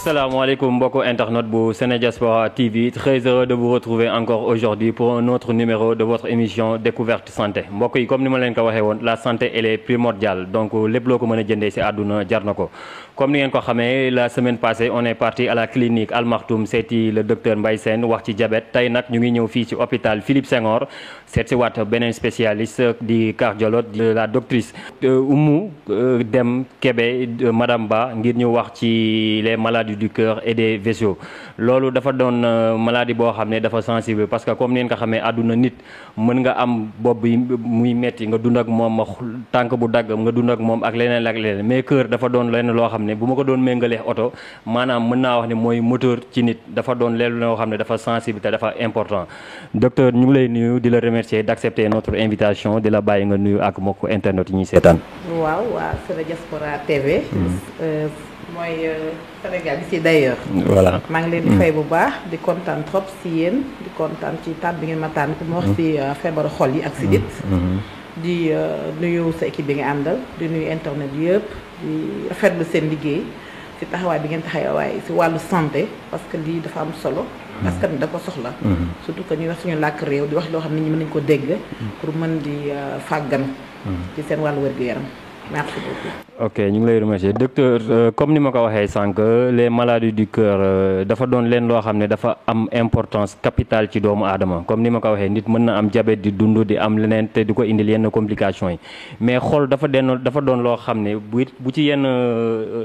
Asalaamaaleykum mbokku internet bu Sénédiaspora TV, très heureux de vous retrouver encore aujourd'hui pour un autre numéro de votre émission Découverte Santé. Mbokk yi comme ni ma leen ko waxee woon, la santé elle est primordiale, donc lépp loo ko mën a jëndee ci àdduna jar na ko. Comme ni ngeen ko xamee, la semaine passée on est parti à la clinique Al Maktoum seeti le docteur Mbaye Sène wax ci diabète. Tey nag ñu ngi ñëw fii ci hôpital Philippe Senghor seet si waat beneen spécialiste di cardiologue di la doctrice Oumou Dem Kébé madame Ba ngir ñu wax ci les maladies du cœur et des vaisseaux. Loolu dafa doon maladie boo xam ne dafa sensible parce que comme ni ngeen ko xamee àdduna nit mën nga am bopp bi muy metti nga dund ak moom tànk bu dagg nga dund ak moom ak leneen mais cœur dafa doon lenn loo xam ne bu ma ko doon méngalee oto maanaam mën naa wax ne mooy moteur ci nit dafa doon lenn loo xam ne dafa sensible te dafa important. Docteur ñu ngi lay nuyu di la remercier d'accepter notre invitation di la bàyyi nga nuyu ak mbokku internet yi ñuy seetaan. waaw waa Sénédiaspora TV. mooy Sénégal bi si d'ailleurs. voilà maa ngi leen di fay bu baax di kontaan trop si yéen di kontaan ci tànn bi ngeen ma tànn pour ma wax si feebaru xol yi ak si dit di nuyu sa équipe bi nga àndal di nuyu internet yëpp di rafetlu seen liggéey si taxawaay bi ngeen taxawaay si wàllu santé parce que lii dafa am solo. parce que da ko soxla. surtout que ñuy wax suñu làkk réew di wax loo xam ne ñi mën nañu ko dégg. pour mën di fàggan. ci seen wàllu wér-gu-yaram. merci beaucoup. ok ñu ngi lay remercier docteur comme ni ma ko waxee sànq les maladies du cœur dafa doon leen loo xam ne dafa am importance capitale ci doomu aadama comme ni ma ko waxee nit mën na am diabète di dund di am leneen te di ko indil yenn complications yi mais xol dafa doon loo xam ne bu ci yenn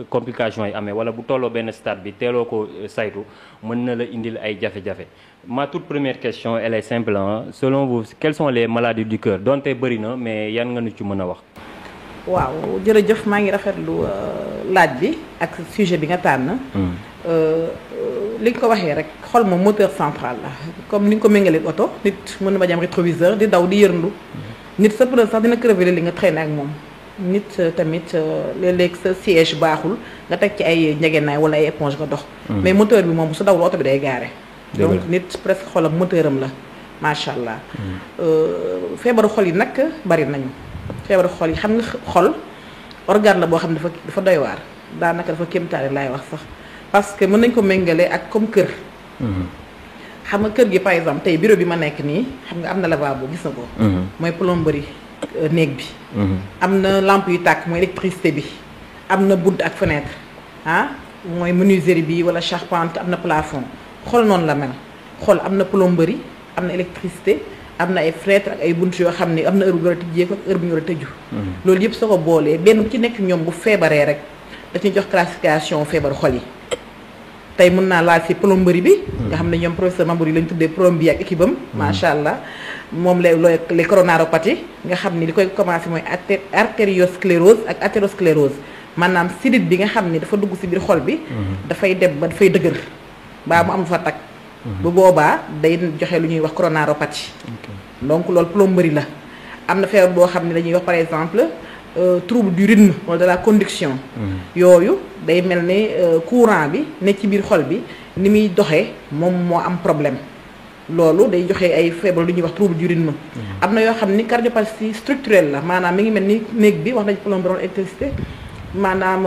complications yi amee wala bu tolloo benn stade bi teeloo ko saytu mën na la indil ay jafe-jafe. Ma toute première question elle est simple selon vous quelles sont les maladies du cœur donte bëri na mais yan nga nu ci mën a wax. waaw jërëjëf maa ngi rafetlu laaj bi ak sujet bi nga tànn. li nga ko waxee rek xol moom moteur central la comme ni nga ko méngalee oto nit mën na ba jam rétroviseur di daw di yërndu. nit sa pneu sax dina crever li nga traîner ak moom. nit tamit léeg-léeg sa siège baaxul nga teg ci ay njëgënaay wala ay éponge nga dox. mais moteur bi moom su dawul oto bi day gaare. donc nit presque xolam moteur am la macha allah. feebaru xol yi nag bari nañu. feebaru xol yi xam nga xol organe la boo xam ne dafa doy waar daanaka dafa kéemtaane laay wax sax parce que mën nañ ko méngale ak comme kër. xam nga kër gi par exemple tey bureau bi ma nekk nii xam nga am na lavabo gis na ko. mooy plomberie néeg bi. am na lampe yu tàkk mooy électricité bi am na bunt ak fenêtre mooy menuiserie bi wala charpente am na plafond xol noonu la mel xol am na plomberie am na électricité. am na ay fenêtre ak ay bunt yoo xam ne am na heure bu ñu war a tijjee ko ak heure bu ñu war a tëju. loolu yëpp soo ko boolee benn bu ci nekk ñoom bu feebaree rek dañuy jox classification feebaru xol yi. tey mën naa laal ci plomberie bi. nga xam ne ñoom professeur Mamour yi lañ tuddee plombier ak équipe am. macha allah moom les coronaropathies nga xam ni li koy commencé mooy artériosclérose ak athérosclérose maanaam sidit bi nga xam ni dafa dugg ci biir xol bi. dafay dem ba dafay dëgër mbaa mu am fa takk. bu boobaa day joxe lu ñuy wax coronaropathie. donc loolu plomberie la. am na feebar boo xam ne dañuy wax par exemple trouble du rythme wala de la conduction. yooyu day mel ni courant bi ne ci biir xol bi ni muy doxee moom moo am problème. loolu day joxe ay feebar lu ñuy wax trouble du rythme. am na yoo xam ni cardiopathie structurelle la maanaam mi ngi mel ni néeg bi wax nañu plomberie électricité maanaam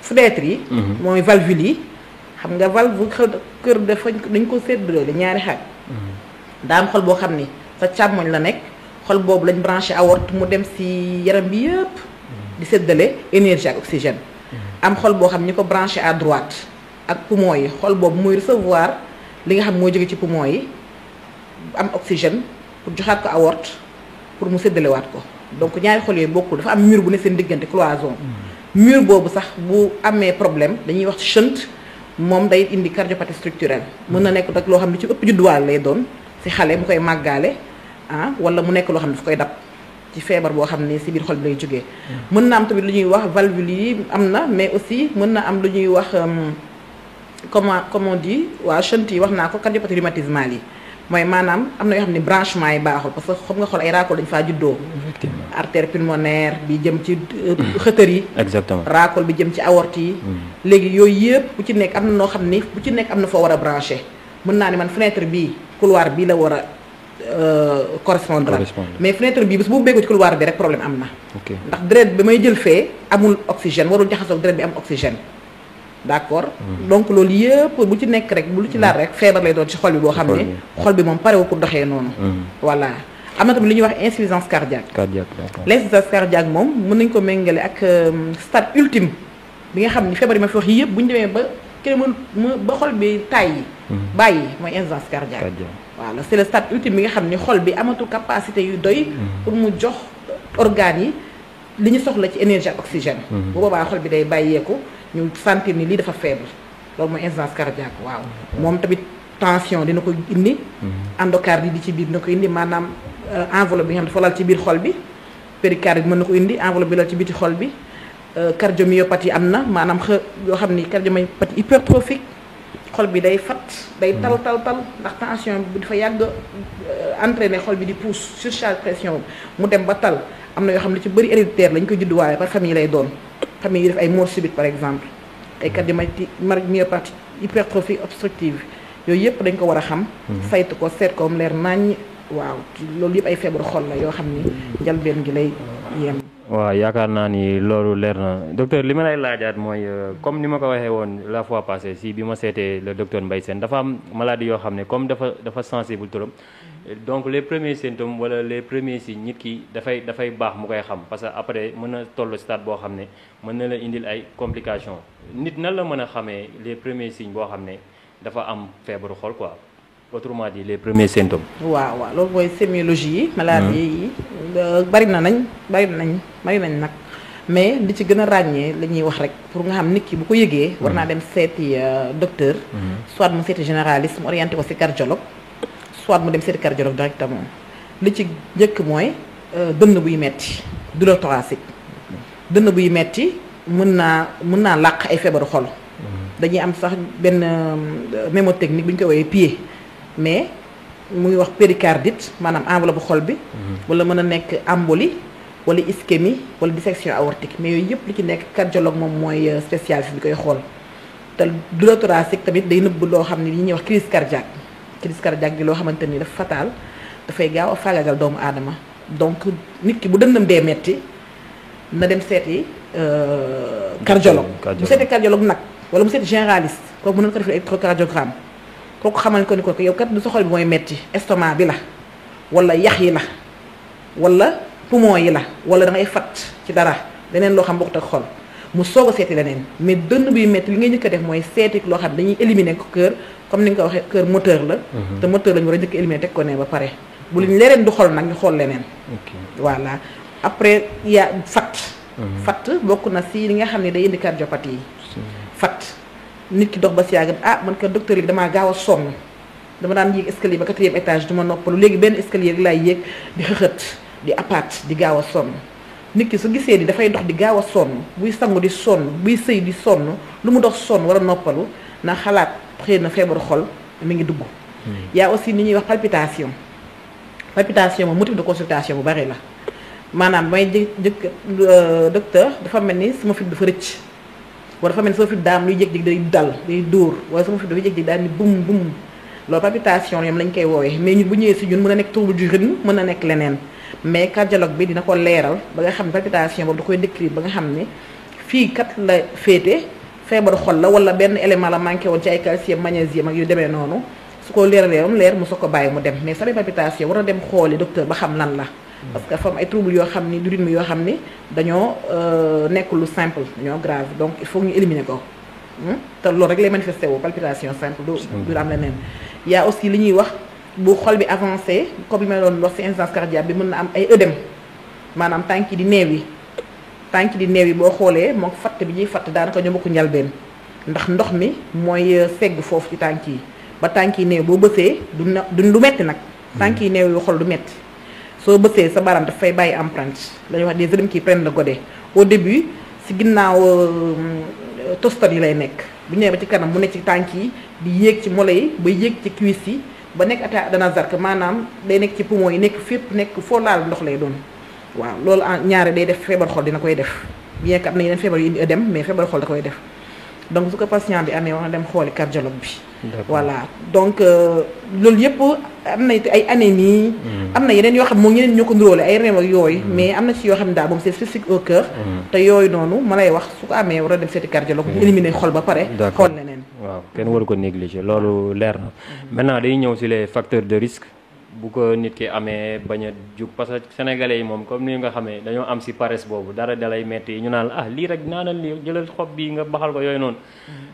fenêtre yi. mooy valvule yi. xam nga valve kër dafa dañ ko séddale ñaari xaaj. daa am xol boo xam ni sa càmmoñ la nekk xol boobu lañ branché aorte mu dem ci yaram bi yëpp di séddale énergie ak oxygène. am xol boo xam ni ko branché à droite ak poumon yi xol boobu muy recevoir li nga xam moo jóge ci poumon yi am oxygène pour joxaat ko aorte pour mu séddalewaat ko donc ñaari xol yooyu bokkul dafa am mur bu ne seen diggante cloison. mur boobu sax bu amee problème dañuy wax shunt. moom day indi cardiopathie structurelle mën na nekk nag loo xam ne ci ëpp judduwaale lay doon ci xale mu koy màggaale wala mu nekk loo xam ne daf koy dab ci feebar boo xam ne ci biir xol bi lay jógee. mën na am tamit lu ñuy wax valvule yi am na mais aussi mën na am lu ñuy wax comment on dit waa shunt yi wax naa ko cardiopathie rhumatismale yi mooy maanaam am na yoo xam ne branchement yi baaxul parce que xam nga xol ay raakool dañu faa juddoo. artère pulmonaire bi jëm ci xëtër yi. exactement raakool bi jëm ci aorte yi. léegi yooyu yëpp bu ci nekk am na noo xam ni bu ci nekk am na foo war a branché mën naa ne man fenêtre bii couloir bii la war a correspondre mais fenêtre bii bés bu béykoo ci couloir bi rek problème am na. ndax deret bi may jël fee amul oxygène warul jaxasoo deret bi am oxygène. d'accord donc loolu yëpp bu ci nekk rek bu lu ci laal rek feebar lay doon ci xol bi boo xam ne xol bi moom parewu pour doxee noonu voilà am na tamit li ñuy wax insuffisance cardiaque l'insuffisance cardiaque moom mën nañ ko méngale ak stade ultime bi nga xam ni feebar yi ma fi wax yëpp bu ñu demee ba kenn mën ba xol bi tàyyi bàyyi mooy insuffisance cardiaque voilà c'est le stade ultime bi nga xam ni xol bi amatul capacité yu doy pour mu jox organes yi li ñu soxla ci énergie ak oxygène bu boobaa xol bi day bàyyeeku ñu sentir ni lii dafa faible loolu mooy insuffisance cardiaque waaw moom tamit tension dina ko indi endocardie di ci biir dina ko indi maanaam enveloppe bi nga xam dafa lal ci biir xol bi péricarde bi mën na ko indi enveloppe bi lal ci biti xol bi cardiomyopathie am na maanaam yoo xam ni cardiomyopathie hypertrophique xol bi day fat day tal ndax tension bi dafa yàgg entraîner xol bi di pousse surcharge pression mu dem ba tal am na yoo xam ne ci bëri héréditaire lañ ko judduwaale par famille lay doon famille yi def ay mort subite par exemple ay cardiomyopathie hypertrophie obstructive yooyu yëpp dañ ko war a xam saytu ko seet ko mu leer naññ waaw loolu yëpp ay feebaru xol la yoo xam ni njalbeen gi lay yem waaw yaakaar naa ni loolu leer na docteur li ma lay laajaat mooy comme ni ma ko waxee woon la fois passée si bi ma seetee le docteur Mbaye Sène dafa am maladie yoo xam ne comme dafa sensible trop donc les premiers symptômes wala les premiers signes nit ki dafay baax mu koy xam parce que après mën na toll stade boo xam ne mën na la indil ay complications nit nan la mën a xamee les premiers signes boo xam ne dafa am feebaru xol quoi autrement dit les premiers symptômes. waaw loolu mooy sémiologie yi maladie yi bari nañ nag mais li ci gën a ràññee la ñuy wax rek pour nga xam nit ki bu ko yëgee war naa dem seeti docteur soit mu seeti généraliste mu orienté ko ci cardiologue soit mu dem seeti cardiologue directement li ci njëkk mooy dënn buy metti douleur thoracique dënn buy metti mën naa làq ay feebaru xol dañuy am sax benn mémotechnique bu ñu koy woowee pied mais mu ngi wax péricardite maanaam enveloppe xol bi wala mën a nekk embolie wala ischémie wala dissection aortique mais yooyu yëpp li ci nekk cardiologue moom mooy spécialiste bi koy xool te douleur thoracique tamit day nëbb loo xam ne li ñuy wax crise cardiaque bi loo xamante ni dafa fatal dafay gaaw a faagagal doomu aadama donc nit ki bu dënnam dee metti na dem seeti cardiologue bu seeti cardiologue nag wala mu seeti généraliste kooku mën na ko def électrocardiogramme kooku xamal ko ni ko yow kat du sa xol bi mooy metti estomac bi la wala yax yi la wala poumon yi la wala da ngay fat ci dara leneen loo xam bokkut ak xol mu soog a seeti leneen mais dënn buy metti li ngay njëkk a def mooy seeti loo xam dañuy éliminer ko cœur comme ni nga ko waxee cœur moteur la te moteur la ñu war a njëkk a éliminer teg ko ne ba pare bu liñ leneen du xol nag ñu xool leneen voilà après yaa fatt bokk na si li nga xam ne day indi cardiopathie yi fatt nit ki dox ba si yàgg man ko docteur yi damaa gaaw a sonn dama daan yéeg escalier ba 4e étage du ma noppalu léegi benn escalier rek laay yéeg di xëxët di apaat di gaaw a sonn nit ki su gisee ni dafay dox di gaaw a sonn buy sangu di sonn buy sëy di sonn lu mu dox sonn war a noppalu na xalaat xëy na feebaru xol mi ngi dugg yaa aussi ni ñuy wax palpitation moom motif de consultation bu bari la maanaam may jëkk docteur dafa mel ni sama fit dafa rëcc wala dafa mel ni sama fit daam luy jékki-jékki day dal day dóor wala sama fit dafa jékki-jékki daal ni bum bum loolu palpitation ñoom lañ koy woowee mais ñun bu ñëwee si ñun mën na nekk trouble du rythme mën na nekk leneen mais cardiologue bi dina ko leeral ba nga xam ne palpitation boobu da koy décrire ba nga xam ne fii kat la féete feebaru xol la wala benn élément la manqué woon ci ay calcium magnésium ak yu demee noonu su ko leeralee leer mu soog ko bàyyi mu dem mais samay palpitation war na dem xooli docteur ba xam lan la parce que dafa am ay trouble yoo xam ni du rythme yoo xam ni dañoo nekk lu simple dañoo grave donc il faut ñu éliminer ko te loolu rek lay manifesté wu palpitation simple du am leneen yaa aussi li ñuy wax bu xol bi avancé comme li ma doon wax ci insuffisance cardiaque bi mën na am ay œdème maanaam tànk yi di neew yi boo xoolee moom fatt bi ñuy fatt daanaka ñoo bokk njalbeen ndax ndox mi mooy segg foofu ci tànk yi ba tànk yi neew boo bësee du metti nag tànk yi neew yu xol du metti soo bësee sa baaraam dafay bàyyi empreinte dañuy wax des œdèmes qui prennent le godet au début ci ginnaaw tostan yi lay nekk bu ñëwee ba ci kanam mu nekk ci tànk yi di yéeg ci molo yi ba yéeg ci cuisse yi ba nekk ata dana zark maanaam day nekk ci poumon yi nekk fépp nekk foo laal ndox lay doon waaw loolu ñaare day def feebar xol dina koy def bien que am na yeneen feebar yu indi œdème mais feebar xol da koy def donc su ko patient bi amee war na dem xooli cardiologue bi. voilà donc loolu yëpp am na ay anémie. am na yeneen yoo xam moom ñeneen ñoo ko nduróole ay réew ak yooyu. mais am na ci yoo xam ne daal moom c'est spécifique au cœur. te yooyu noonu ma lay wax su ko amee war a dem seeti cardiologue ñu éliminer xol ba pare. xool leneen. waaw kenn waru ko négliger loolu leer na. maintenant day ñëw ci les facteurs de risque. bu ko nit ki amee bañ a jug parce que sénégalais yi moom comme ni nga xamee dañoo am ci paresse boobu dara dalay metti yi ñu naan lii rek naanal lii jëlal xob bi nga baxal ko yooyu noonu.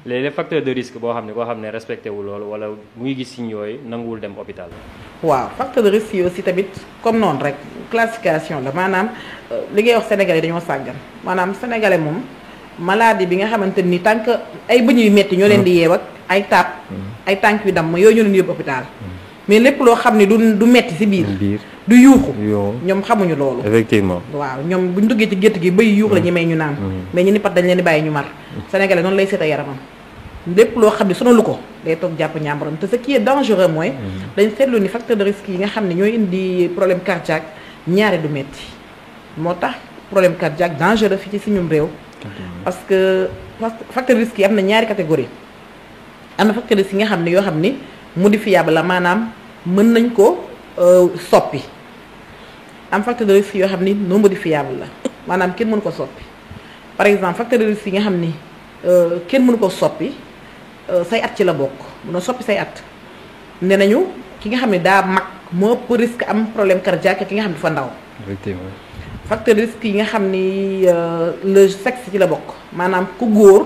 les facteurs de risque boo xam ne koo xam ne respecté wu loolu wala muy gis signe yooyu nanguwul dem hôpital. waaw facteur de risque yi aussi tamit comme noonu rek classification la maanaam li ngay wax sénégalais dañoo sàggan maanaam sénégalais moom maladie bi nga xamante ni tant que ay bëñ yu metti ñoo leen di yeew ak ay taab ay tànk yu damm yooyu ñoo leen yóbbu hôpital. mais lépp loo xam ne du metti ci biir du yuuxu ñoom xamuñu loolu effectivement waaw ñoom buñ duggee ci gétt gi bay yuux la ñu may ñu naan mais ñu ni pat dañ leen di bàyyi ñu mar sénégalais noonu lay seeta yaramam lépp loo xam ne sonalu ko day toog jàpp ñàmbaram te ce qui est dangereux mooy dañ seetlu ni facteur de risque yi nga xam ne ñooy indi problème cardiaque ñaari du metti moo tax problème cardiaque dangereux fii ci suñum réew parce que facteur de risque yi am na ñaari catégorie am na facteur de risque yi nga xam ne yoo xam ni modifiable la maanaam mën nañ ko soppi am facteur de risque yoo xam ni non modifiable la maanaam kenn mënu ko soppi par exemple facteur de risque yi nga xam ni kenn mënu ko soppi say at ci la bokk mënoo soppi say at nee nañu ki nga xam ne daa mag moo ëpp risque am problème cardiaque ki nga xam ne dafa ndaw. effectivement facteur de risque yi nga xam ni le sexe ci la bokk maanaam ku góor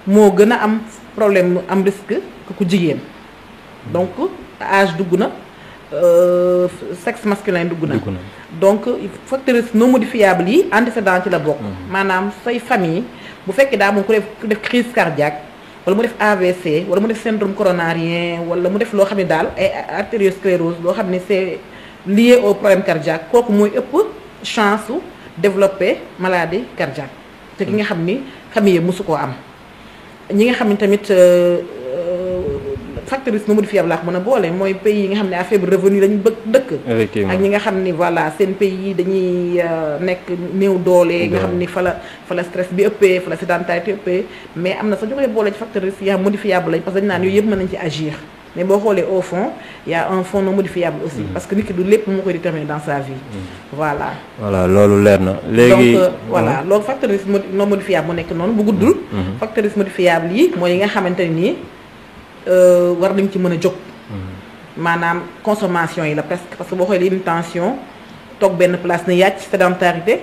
moo gën a am problème am risque ku jigéen. donc âge dugg na sexe masculin dugg na donc facteurs non modifiables yi antécédent ci la bokk maanaam say famille bu fekkee daa moom ku def crise cardiaque wala mu def AVC wala mu def syndrome coronarien wala mu def loo xam ne daal ay artériosclérose loo xam ne c'est lié au problème cardiaque kooku mooy ëpp chance su développer maladie cardiaque te ki nga xam ni famille mosu koo am ñi nga xam ne tamit facteur risque non modifiable laa ko mën a boole mooy pays yi nga xam ne à faible revenu lañu dëkk ak ñi nga xam ni voilà seen pays yi dañuy nekk néew doole nga xam ni fa la stress bi ëppee fa la sédentarité ëppee mais am na sax ñu koy boole ci facteur risque yi modifiable lañ parce que dañu naan yooyu yëpp mën nañ ci agir mais boo xoolee au fond il y a un fond non modifiable aussi parce que nit ki du lépp moo koy déterminer dans sa vie voilà loolu leer na léegi donc voilà loolu facteur risque non modifiable mu nekk noonu bu guddul facteur risque modifiable yi mooy yi nga xamante nii war nañ ci mën a jóg maanaam consommation yi la presque parce que boo xoolee une tension toog benn place ne yàcc sédentarité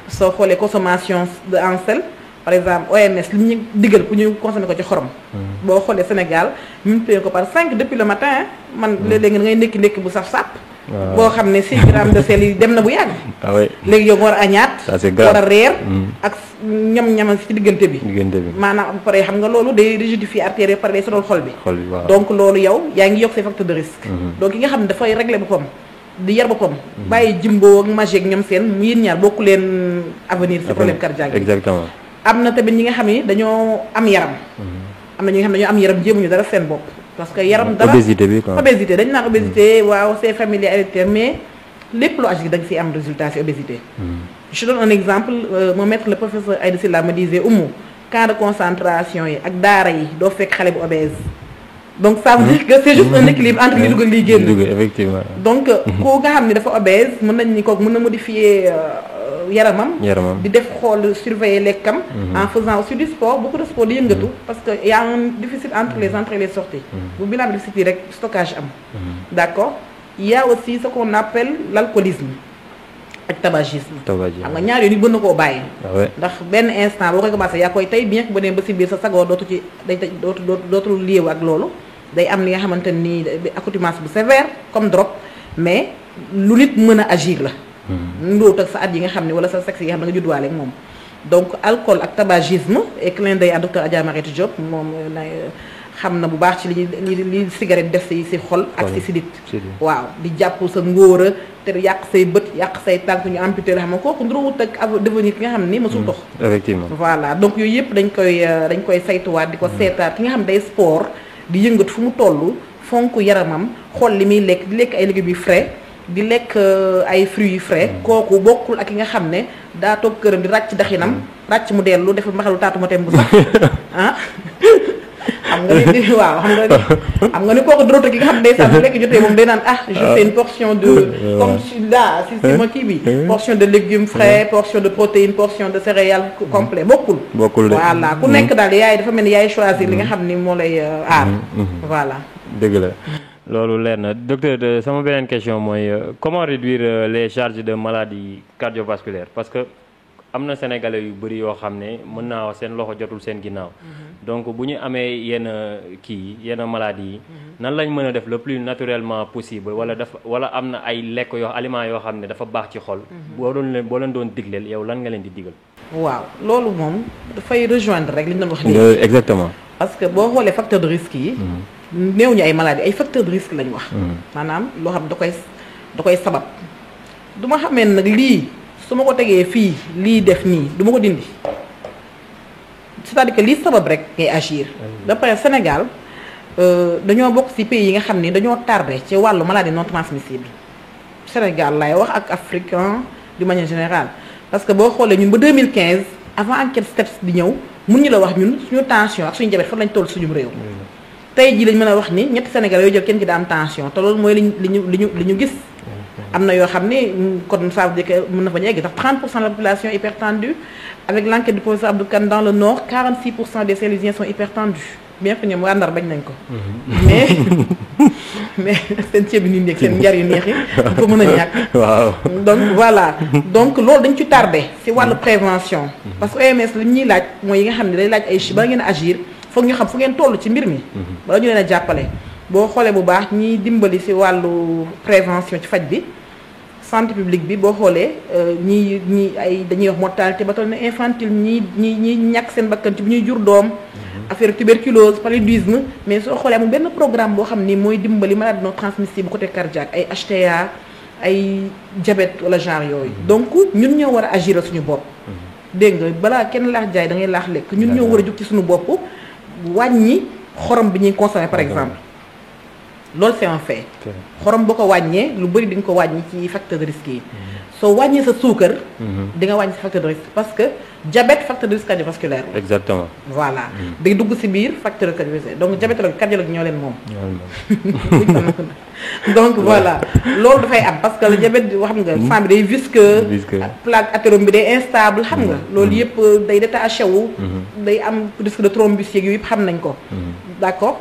soo xoolee consommation de en sel par exemple OMS li ñu digal pour ñu consommer ko ci xorom boo xoolee Sénégal multiplié ko par 5 depuis le matin man léeg-léeg nga ngay ndékki bu saf-sàpp boo xam ne 6 grammes de sel yi dem na bu yàgg léegi yow nga war a añaat war a reer ak ñam-ñamal ci diggante bi maanaam ba pare xam nga loolu day rigidifier artère pare day sonal xol bi donc loolu yow yaa ngi yokk say facteur de risque donc yi nga xam ne dafay régler boppam di yar boppam bàyyi jimbo ak magique ñoom seen mu yéen ñaar bokku leen avenir ci problème cardiaque exactement am na tamit ñi nga xam ne dañoo am yaram am na ñi nga xam ne dañoo am yaram jéemuñu dara seen bopp parce que yaram dara obésité bi quoi obésité dañu naan obésité waaw c'est familial héréditaire mais lépp lu agi da nga ciy am résultat ci obésité je donne un exemple mon maître le professeur Aïda Sylla me disait camp de concentration yi ak daara yi doo fekk xale bu obèse donc ça veut dire que c'est juste un équilibre entre li dugg ak liy génn effectivement donc koo nga xam ne dafa obèse mën nañ ni kooku mën na modifier yaramam di def xool surveiller lekkam en faisant aussi du sport beaucoup de sport di yëngatu parce que y a un déficit entre les entrées et les sorties bu bilan déficit yi rek stockage am d'accord il y a aussi ce qu'on appelle l'alcoolisme ak tabagisme xam nga ñaar yooyu nit mën na koo bàyyi ndax benn instant boo koy commencé yaa koy tey bien que ba nee ba si biir sa sagoo dootu ci dootul liéew ak loolu day am li nga xamante ni accoutumance bu sévère comme drogue mais lu nit mën a agir la ndóot ak sa at yi nga xam ne wala sa sexe yi nga xam ne nga juddwaale ak moom donc alcool ak tabagisme et clin d'œil à docteur Adja Mariétou Diop moom xam na bu baax ci li cigarette def si xol ak si sidit waaw di jàpp sa ngóora te yàq say bët yàq say tànk ñu amputé la xam nga kooku ndurawut ak devenir ki nga xam ne nii masul dox effectivement voilà donc yooyu yëpp dañ koy saytuwaat di ko seetaat ki nga xam ne day sport di yëngatu fu mu toll fonk yaramam xool li muy lekk di lekk ay légumes yu frais di lekk ay fruits frais kooku bokkul ak ki nga xam ne daa toog këram di ràcc daxinam ràcc mu dellu defal maxalu taatu ma tem bu sax ah xam nga ni waaw xam nga ni kooku drote ki nga xam ne day sax bu lekk jotee moom day naan je fais une portion de comme si ma kii bi portion de légumes frais portion de protéines portion de céréales complet bokkul voilà ku nekk daal yaay dafa mel ni yaay choisir li nga xam ni moo lay aar voilà dëgg la loolu leer na docteur sama beneen question mooy comment réduire les charges de maladies cardiovasculaires parce que am na sénégalais yu bëri yoo xam ne mën naa wax seen loxo jotul seen ginnaaw donc bu ñu amee yenn maladies yi nan lañ mën a def le plus naturellement possible wala am na ay lekk yoo aliments yoo xam ne dafa baax ci xol boo leen doon digleel yow lan nga leen di digal waaw loolu moom dafay rejoindre rek li ñu doon wax léegi exactement parce que boo xoolee facteur de risque yi néew ñu ay maladies ay facteur de risque lañ wax maanaam loo xam da koy sabab du ma xamee nag lii su ma ko tegee fii lii def nii du ma ko dindi c'est-à-dire que lii sabab rek ngay agir ba pare Sénégal dañoo bokk ci pays yi nga xam ni dañoo tardé ci wàllu maladie non transmissible Sénégal laay wax ak africain d'une manière générale parce que boo xoolee ñun ba 2015 avant enquête STEPS di ñëw mun ñu la wax ñun suñu tension ak suñu diabète fan lañ toll suñu réew tey jii lañ mën a wax ni ñetti Sénégal yooyu jël kenn ki da am tension te loolu mooy li ñu gis am na yoo xam ne kon ça veut dire que mën na fa ñu egg ndax 30% de la population hypertendue avec l'enquête du professeur Abdou Kane dans le Nord 46% des Saint-Louisiens sont hypertendus bien que ñoom waa Ndar bañ nañ ko mais seen ceeb bi nii nekk seen njar yu neex yi du ko mën a ñàkk waaw donc voilà donc loolu dañ ci tardé ci wàllu prévention parce que OMS li ñuy laaj mooy yi nga xam ne day laaj ay chi bala ngeen agir foog ñu xam fu ngeen toll ci mbir mi bala ñu leen a jàppale boo xoolee bu baax ñiy dimbali ci wàllu prévention ci faj bi santé publique bi boo xoolee ñi ay dañuy wax mortalité ba toll na infantile ñi ñàkk seen bakkan ci bu ñuy jur doom affaire tuberculose paludisme mais soo xoolee amul benn programme boo xam ni mooy dimbali maladie non transmissible côté cardiaque ay HTA ay diabète wala genre yooyu donc ñun ñoo war a agir suñu bopp dégg nga balaa kenn laax jaay da ngay laax lekk ñun ñoo war a jóg ci suñu bopp wàññi xorom bi ñuy consommer par exemple loolu c'est un fait xorom boo ko wàññee lu bëri di nga ko wàññi ci facteur de risque yi soo wàññee sa suukar di nga wàññi sa facteur de risque parce que diabète facteur de risque cardiovasculaire exactement voilà day dugg ci biir facteur cardiovasculaire donc diabétologue cardiologue ñoo leen moom donc voilà loolu dafay am parce que le diabète xam nga sang bi day visqueux plaque athérome bi day instable xam nga loolu yëpp day détaché wu day am risque de thrombus yeeg yooyu yëpp xam nañ ko d'accord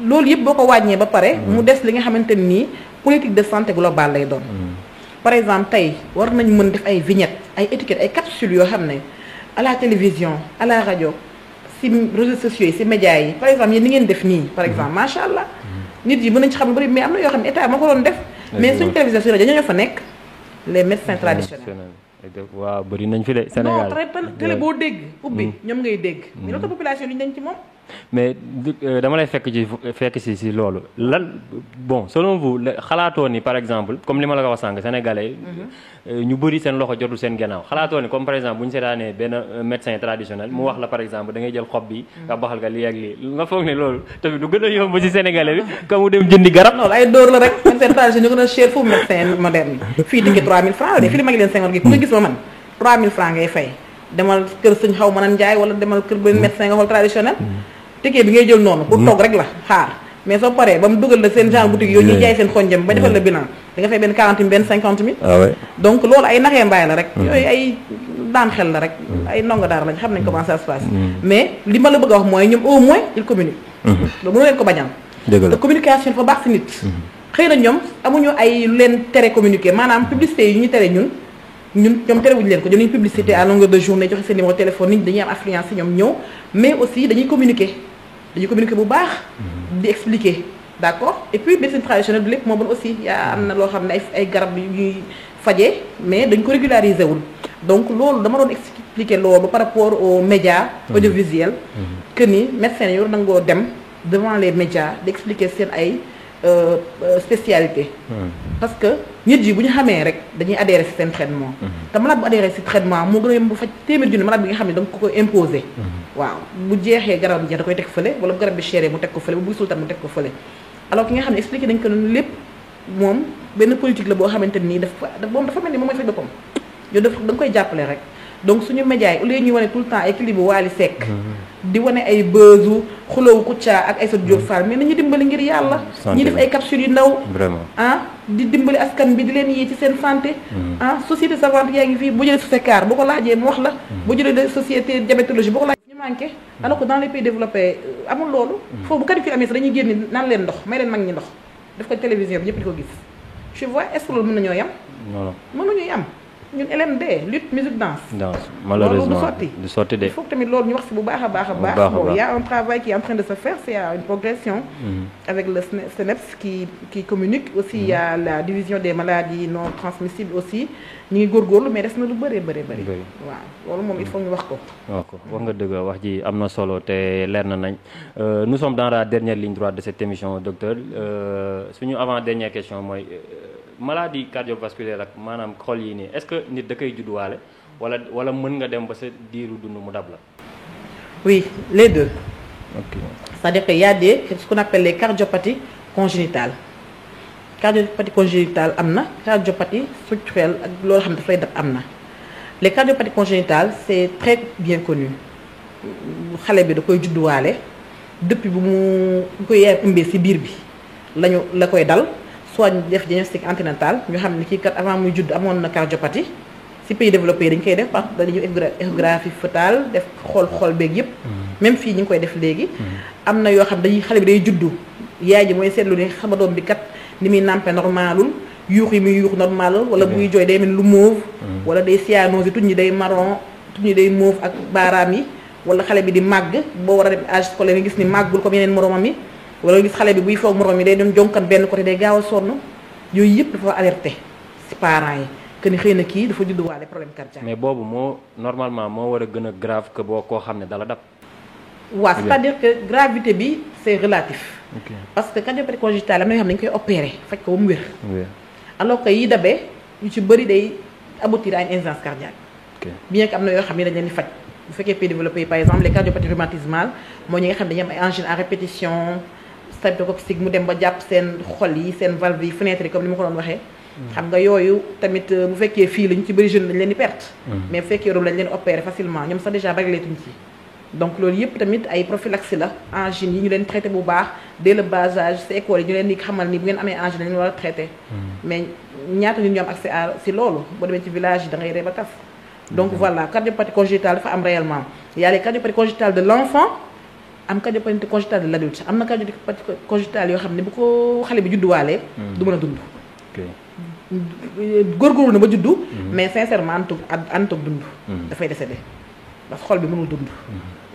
loolu yëpp boo ko wàññee ba pare mu des li nga xamante nii politique de santé globale lay doon par exemple tey war nañ mën def ay vignettes ay étiquettes ay capsules yoo xam ne à la télévision à la radio ci réseaux sociaux yi ci médias yi par exemple yéen ni ngeen def nii par exemple macha allah nit yi mën nañ ci xam lu bari mais am na yoo xam ne état moo ko doon def mais suñu télévision ci rajo ñoo fa nekk les médecins traditionnels waaw bëri nañ fi de Sénégal non télé boo dégg ubbi ñoom ngay dégg mais l'autre population li ñu dañ ci moom mais dama lay fekk si loolu lan bon selon vous xalaatoo ni par exemple comme li ma la ko wax sànq sénégalais ñu bëri seen loxo jotul seen gannaaw xalaatoo ni comme par exemple bu ñu seetaanee benn médecin traditionnel mu wax la par exemple da ngay jël xob bi nga baxal nga lii ak lii nga foog ne loolu tamit du gën a yomb ci sénégalais bi ka mu dem jëndi garab loolu ay dóor la rek médecin traditionnel ñu gën a cher foofu médecin moderne fii di ngi 3000 francs de fii li ma ngi leen 50 gi ku nga gis ma man 3000 francs ngay fay demal kër sëñ xaw ma nan njaay wala demal kër benn médecin nga xool traditionnel ticket bi ngay jël noonu pour toog rek la xaar mais soo paree ba mu dugal la seen genre boutique yooyu ñuy jaay seen xonjam ba defal la bilan da nga fay benn 40 000 benn 50 000 donc loolu ay naxee mbaay la rek yooyu ay daan xel la rek ay ndongo daara lañ xam nañ comment ça se passe mais li ma la bëgg a wax mooy ñoom au moins il communique loolu mënu leen ko bañal te communication dafa baax si nit xëy na ñoom amuñu ay lu leen tere communiquer maanaam publicité yi ñu tere ñun ñoom terewuñu leen ko jëluñu publicité à longueur de journée joxe seen numéro téléphone nit dañuy am affluence si ñoom ñëw mais aussi dañuy communiquer bu baax di expliquer d'accord et puis médecine traditionnelle du lépp moo bon aussi yaa am na loo xam ne ay garab yu ñuy fajee mais dañ ko régulariser wul donc loolu dama doon expliquer loolu par rapport aux médias audiovisuels que ni médecins yi war nangoo dem devant les médias di expliquer seen ay spécialité parce que nit yi bu ñu xamee rek dañuy adhérer ci seen traitement te malade bu adhérer ci traitement moo gën a yomb bu faj téeméer junni malade bi nga xam ne da nga ko imposer waaw bu jeexee garab bi jeex da koy teg fële wala bu garab bi chéré mu teg ko fële bu gisul tam mu teg ko fële alors ki nga xam ne expliqué nañ ko noonu lépp moom benn politique la boo xamante nii dafa mel ni moom mooy faj boppam yow da nga koy jàppale rek donc suñu médias yi au lieu ñuy wane tout le temps ay clip bu Wally Seck di wane ay buzzu xulóowu Kouthia ak Aïssatou Diop Fall mais nañu dimbali ngir yàlla ñi def ay capsules yu ndaw vraiment di dimbali askan bi di leen yee ci seen santé société savante yaa ngi fii boo jëlee Sofeccar boo ko laajee mu wax la boo jëlee société diabétologie boo ko laajee ñu manqué alors que dans les pays développés amul loolu foofu bu canicule amee sax dañuy génn naan leen ndox may leen mag ñi ndox def ko télévision bi ñëpp di ko gis tu vois est-ce que loolu mën nañoo yam mënuñu yam ñun LMD lutte musique danse malheureusement du sotti de il faut que tamit loolu ñu wax si bu baax a baax bon il y a un travail qui est en train de se faire c'est une progression avec le SNEPS qui communique aussi il y a la division des maladies non transmissibles aussi ñu ngi góorgóorlu mais des na lu bëri waaw loolu moom il faut ñu wax ko wax nga dëgg wax ji am na solo te leer na nañ nous sommes dans la dernière ligne droite de cette émission docteur suñu avant dernière question mooy maladie cardiovasculaire ak maanaam xol yi nii est-ce que nit da koy judduwaale wala mën nga dem ba sa diiru dund mu dab la. oui les deux. ok c'est-à-dire que y a ce qu'on appelle les cardiopathies congénitales am na cardiopathie structurelle ak loolu xam ne dafay dab am na les cardiopathies congénitales c'est très bien connu xale bi da koy judduwaale depuis bu mu koy yaay ëmbee ci biir bi la koy dal. soit ñu def diagnostic anténatal ñu xam ne kii kat avant muy judd amoon na cardiopathie ci pays développé yi dañ koy def parce que dañuy échographie fœtale def xool beeg yëpp même fii ñu ngi koy def léegi am na yoo xam dañuy xale bi day juddu yaay ji mooy seetlu ne sama doom bi kat ni muy nàmpe normalul yuux yi muy yuux normalul wala buy jooy day mel lu mauve wala day cyanose tuñ ñi day marron tuñ ñi day mauve ak baaraam yi wala xale bi di màgg boo war a dem âge scolaire nga gis ni màggul comme yeneen moromam yi wala gis xale bi buy foog morom yi day doon jonkan benn côté day gaaw a sonn yooyu yëpp dafa alerté ci parents yi que ni xëy na kii dafa judduwaale problème cardiaque. mais boobu normalement moo war a gën a grave que boo koo xam ne dala dab. waaw c'est-à-dire que gravité bi c'est relatif. parce que cardiopathie congénitale am na yoo xam ne dañu koy opérer faj ko ba mu wér. alors que yi dabee yu ci bëri day aboutir à une insuffisance cardiaque. bien que am na yoo xam ne dañ leen di faj. bu fekkee pays développé par exemple les cardiopathies rhumatismales moo ñi nga xam ne dañu am ay angine à répétition streptococcique mu dem ba jàpp seen xol yi seen valve yi fenêtre yi comme ni ma ko doon waxee. xam nga yooyu tamit bu fekkee fii lañu ci bëri jeune dañ leen di perte. mais bu fekkee loolu lañ leen opérer facilement ñoom sax déjà réglé tuñ ci. donc loolu yëpp tamit ay prophylaxie la angine yi ñu leen traité bu baax dès le bas âge ci école yi ñu leen di xamal ni bu ngeen amee angine dañu war a traité. mais ñaata nit ñu am accès à ci loolu boo demee ci village yi da ngay ree ba taf. donc voilà cardiopathie congénitale dafa am réellement il y a les cardiopathies congénitales de l'enfant am cardiopathie congénitale de l'adulte am na cardiopathie congénitale yoo xam ne bu ko xale bi judduwaalee du mën a dund góorgóorlu na ba juddu mais sincèrement antoog dund dafay décédé parce que xol bi mënul dund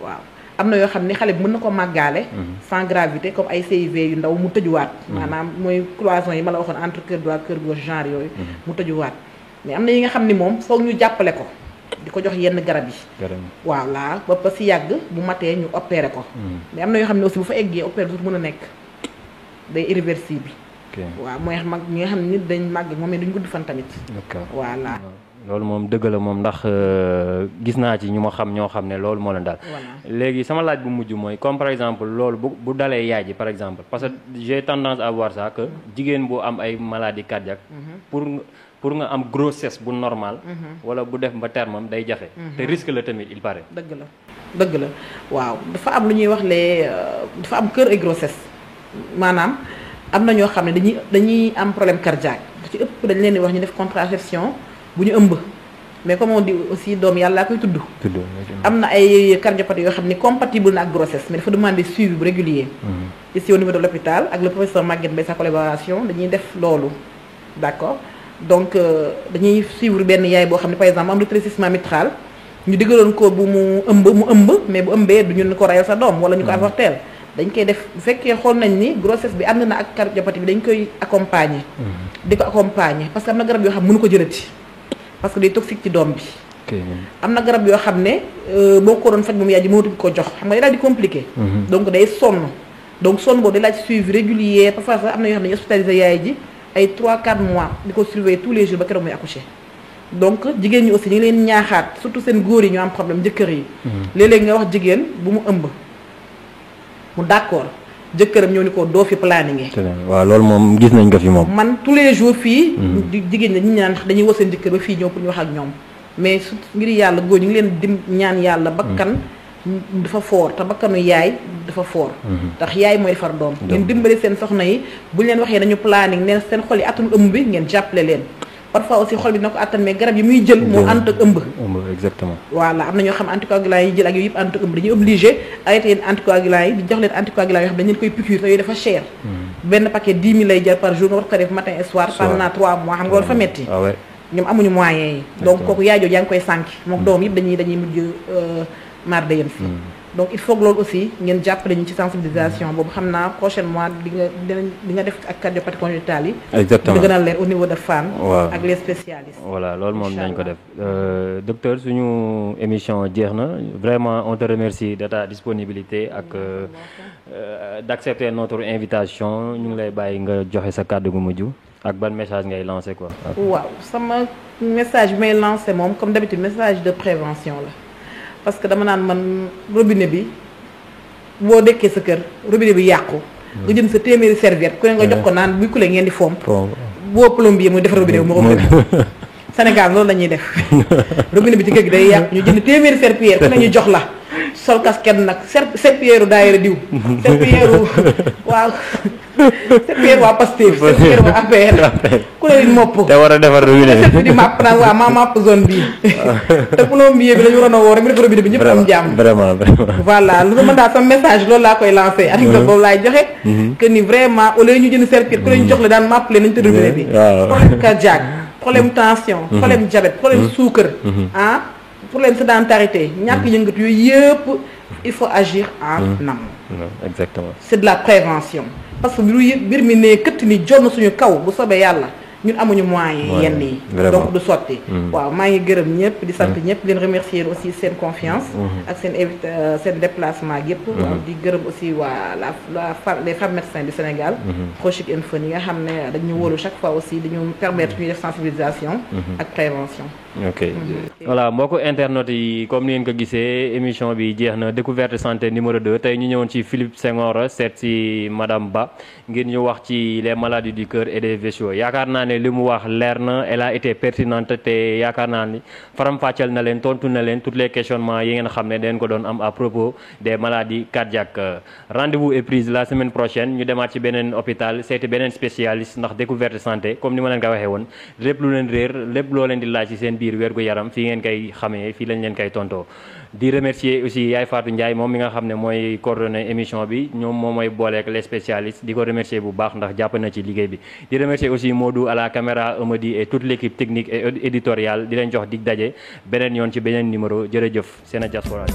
waaw am na yoo xam ne xale bi mën na ko màggaale sans gravité comme ay CIV yu ndaw mu tëjuwaat maanaam mooy cloison yi ma la waxoon entre cœur droit cœur gauche genre yooyu mu tëjuwaat mais am na yi nga xam ni moom foog ñu jàppale ko di ko jox yenn garab yi waaw laa ba si yàgg bu matee ñu opéré ko mais am na yoo xam ne aussi bu fa eggee opéré du mën a nekk day irréversible waaw mooy mag ñi nga xam ne nit dañ màgg moom duñ gudd fan tamit voilà loolu moom dëgg la moom ndax gis naa ci ñu ma xam ñoo xam ne loolu moo leen daal léegi sama laaj bu mujj mooy comme par exemple loolu bu dalee yaay ji par exemple parce que j'ai tendance à voir ça que jigéen bu am ay maladies cardiaques pour nga am grossesse bu normal wala bu def ba termam day jafe te risque la tamit il paraît dëgg la waaw dafa am lu ñuy wax dafa am cœur et grossesse maanaam am na ñoo xam ne dañuy am problème cardiaque ci ëpp dañ leen di wax ñu def contraception bu ñu ëmb mais comme on dit aussi doom yàlla koy tudd am na ay cardiopathies yoo xam ne compatible na ak grossesse mais dafa demander suivi bu régulier ici au niveau de l'hôpital ak le professeur Maguette Mbaye sa collaboration dañuy def loolu d'accord donc dañuy suivre benn yaay boo xam ne par exemple am rétrécissement mitral ñu digaloon ko bu mu ëmb mais bu ëmbee du ñu ko rayal sa doom wala ñu ko avorteel dañ koy def bu fekkee xool nañ ni grossesse bi ànd na ak cardiopathie bi dañ koy accompagner di ko accompagner parce que am na garab yoo xam mënu ko jëlati parce que day toxique ci doom bi am na garab yoo xam ne boo ko doon faj moom yaay ji mënatu ko jox xam nga day daal di compliqué donc day sonn donc sonn boobu day laaj suivi régulier parfois sax am na yoo xam ne hospitalisé yaay ji ay 3-4 mois di ko surveiller tous les jours ba keroog muy accoucher donc jigéen ñi aussi ñu ngi leen ñaaxaat surtout seen góor yi ñu am problème jëkkër yi léeg-léeg nga wax jigéen bu mu ëmb mu d'accord jëkkëram ñëw ni ko doo fi planningé. waaw loolu moom gis nañ ko fi moom. man tous les jours fii. jigéen ñi ñu ñaan dañuy woo seen jëkkër ba fii ñëw pour ñu wax ak ñoom mais su ngir yàlla góor ñu ngi leen dim ñaan yàlla bakkan dafa foor te bakkanu yaay dafa foor. ndax yaay mooy defar doom. ngeen dimbali seen soxna yi bu ñu leen waxee nañu planning ne seen xol yi atum ëmb bi ngeen jàppale leen. parfois aussi xol bi dina ko attan mais garab yi muy jël moo ànd ak ëmb. exactement. voilà am na ñoo xam anticoagulants yi jël ak yooyu yëpp ànd ak ëmb dañuy obligé arrêté yéen anticoagulants yi di jox leen anticoagulants yoo xam dañ leen koy piqûre te yooyu dafa cher. benn paquet 10 000 lay jar par jour nga war ko def matin et soir pendant 3 mois xam nga loolu dafa metti ñoom amuñu moyens yi donc kooku yaay jooju yaa ngi koy sànki moom doom yëpp dañuy mujj mar de yem fii donc il faut que loolu aussi ngeen jàppale ñu ci sensibilisation boobu xam naa prochainement di nga def ak cardiopathie congénitale yi. exactement di gën a leer au niveau de Fann. ak les spécialistes. voilà loolu moom nañ ko def docteur suñu émission jeex na vraiment on te remercie de ta disponibilité ak d'accepter notre invitation ñu ngi lay bàyyi nga joxe sa kàddu gu mujj ak ban message ngay lancé quoi. waaw sama message bi may lancé moom comme d'habitude message de prévention la. parce que dama naan man robinet bi boo dekkee sa kër robinet bi yàqu nga jënd sa téeméeri serviette ku ne nga jox ko naan buy kulee ngeen di fomp boo plombier muy defar robinet bi moo ko gën Sénégal loolu la ñuy def robinet bi ci kër gi day yàqu ñu jënd téeméeri serpillière ku ne ñu jox la sol casquette nag serpillière daayira diw serpillière waaw serpillière waa Pastef serpillière waa APR ku ne mopp te war a defar robinet bi di màpp naan waa maa màpp zone bii te plombier bi dañu waroon a woo rek mu def robinet bi ñëpp am jàmm vraiment voilà lu ma daal sama message loolu laa koy lancé anecdote boobu laay joxe que ni vraiment au lieu ñu jënd serpillière ku ne ñu jox la daan màpp leen nañu tëdd robinet bi problème cardiaque problème tension problème diabète problème sucre problème sédentarité ñàkk yëngatu yooyu yëpp il faut agir en amont. Exactement. C'est de la prévention parce que mbir mi ne këtt ni jonn suñu kaw bu soobee yàlla ñun amuñu moyens yenn yi donc du sotti waaw maa ngi gërëm ñëpp di sant ñëpp leen remercier aussi seen confiance ak seen déplacement yëpp di gërëm aussi waa les femmes médecins du Sénégal Prochic Info yi nga xam ne dañu wóolu chaque fois aussi dañu permettre ñuy def sensibilisation ak prévention. ok voilà mbokku internet yi comme ni ngeen ko gisee émission bi jeex na découverte santé numéro 2 tey ñu ñëwoon ci Philippe Senghor seet si madame Ba ngir ñu wax ci les maladies du cœur et des vaisseaux yaakaar naa ne li mu wax leer na elle a été pertinente te yaakaar naa ni faram-fàcceel na leen tontu na leen tous les questionnements yi ngeen xam ne dañ ko doon am à propos des maladies cardiaques rendez-vous est prise la semaine prochaine ñu demaat ci beneen hôpital seeti beneen spécialiste ndax découverte santé comme ni ma leen ko waxee woon lépp lu leen réer lépp loo leen di laaj ci seen biir wérgu yaram fii ngeen koy xamee fii lañ leen koy tontoo di remercier aussi Yaay Fatou Ndiaye moom mi nga xam ne mooy coordonné émission bi ñoom moom mooy booleek les spécialistes di ko remercier bu baax ndax jàpp na ci liggéey bi di remercier aussi Modou à la caméra Amady et toute l'équipe technique et éditoriale di leen jox dig daje beneen yoon ci beneen numéro jërëjëf Séné Diaspora